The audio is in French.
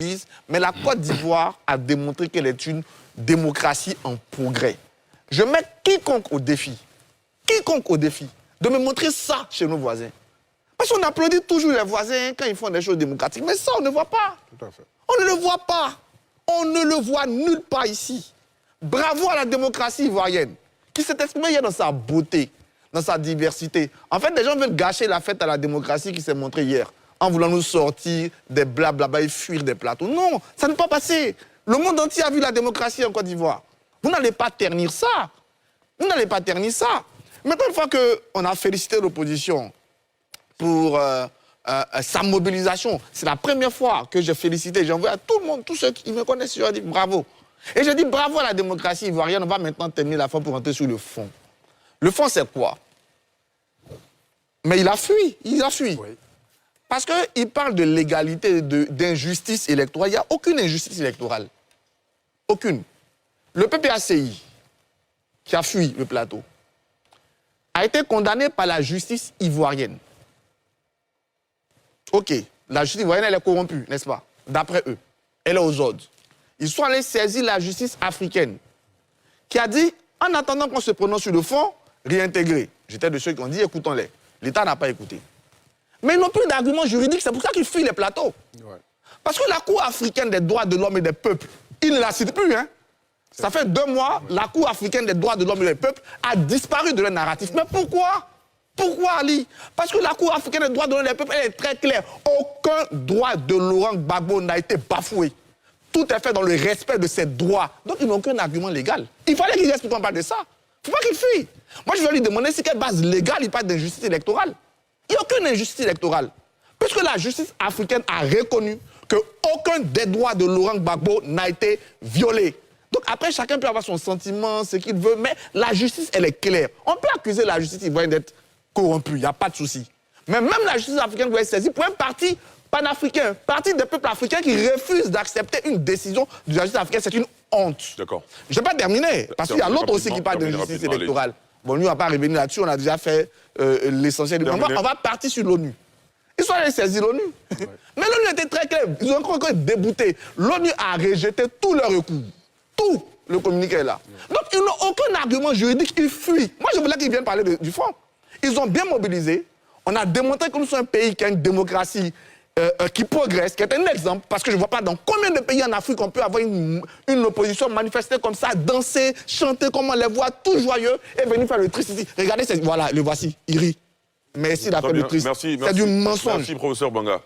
Mais la Côte d'Ivoire a démontré qu'elle est une démocratie en progrès. Je mets quiconque au défi de me montrer ça chez nos voisins. Parce qu'on applaudit toujours les voisins quand ils font des choses démocratiques. Mais ça, on ne voit pas. Tout à fait. On ne le voit pas. On ne le voit nulle part ici. Bravo à la démocratie ivoirienne, qui s'est exprimée hier dans sa beauté, dans sa diversité. En fait, les gens veulent gâcher la fête à la démocratie qui s'est montrée hier, en voulant nous sortir des blablabla et fuir des plateaux. Non, ça ne peut pas passer. Le monde entier a vu la démocratie en Côte d'Ivoire. Vous n'allez pas ternir ça. Vous n'allez pas ternir ça. Maintenant, une fois qu'on a félicité l'opposition pour sa mobilisation, c'est la première fois que j'ai félicité, j'ai envoyé à tout le monde, tous ceux qui me connaissent, je leur ai dit bravo. Et j'ai dit bravo à la démocratie ivoirienne, on va maintenant terminer la fin pour rentrer sur le fond. Le fond, c'est quoi? Mais il a fui. Oui. Parce qu'il parle de légalité, d'injustice électorale. Il n'y a aucune injustice électorale. Aucune. Le PPACI, qui a fui le plateau, a été condamné par la justice ivoirienne. Ok, la justice ivoirienne, elle est corrompue, n'est-ce pas? D'après eux. Elle est aux ordres. Ils sont allés saisir la justice africaine, qui a dit, en attendant qu'on se prononce sur le fond, réintégrer. J'étais de ceux qui ont dit, écoutons-les. L'État n'a pas écouté. Mais ils n'ont plus d'arguments juridiques, c'est pour ça qu'ils fuient les plateaux. Ouais. Parce que la Cour africaine des droits de l'homme et des peuples, ils ne la citent plus, hein? Ça fait 2 mois, la Cour africaine des droits de l'homme et des peuples a disparu de leur narratif. Mais pourquoi? Pourquoi, Ali? Parce que la Cour africaine des droits de l'homme et des peuples, elle est très claire. Aucun droit de Laurent Gbagbo n'a été bafoué. Tout est fait dans le respect de ses droits. Donc, ils n'ont aucun argument légal. Il fallait qu'ils expliquent qu'on parle de ça. Il ne faut pas qu'ils fuient. Moi, je vais lui demander si quelle base légale il parle d'injustice électorale. Il n'y a aucune injustice électorale. Puisque la justice africaine a reconnu qu'aucun des droits de Laurent Gbagbo n'a été violé. Donc après, chacun peut avoir son sentiment, ce qu'il veut, mais la justice, elle est claire. On peut accuser la justice ivoirienne d'être corrompue, il n'y a pas de souci. Mais même la justice africaine doit être saisie pour un parti panafricain, parti des peuples africains qui refuse d'accepter une décision de la justice africaine, c'est une honte. D'accord. Je ne vais pas terminer, parce qu'il y a l'autre aussi qui parle de justice électorale. Bon, nous, on ne va pas revenir là-dessus, on a déjà fait l'essentiel du combat. On va partir sur l'ONU. Ils sont allés saisir l'ONU. Ouais. Mais l'ONU était très clair, ils ont encore débouté. L'ONU a rejeté tous leurs recours. Tout le communiqué est là. Donc, ils n'ont aucun argument juridique, ils fuient. Moi, je voulais qu'ils viennent parler du fond. Ils ont bien mobilisé. On a démontré que nous sommes un pays qui a une démocratie qui progresse, qui est un exemple, parce que je ne vois pas dans combien de pays en Afrique on peut avoir une opposition manifester comme ça, danser, chanter comme on les voit, tout joyeux, et venir faire le triste ici. Regardez, voilà, le voici, il rit. Merci d'avoir fait le triste. C'est du mensonge. Merci, professeur Banga.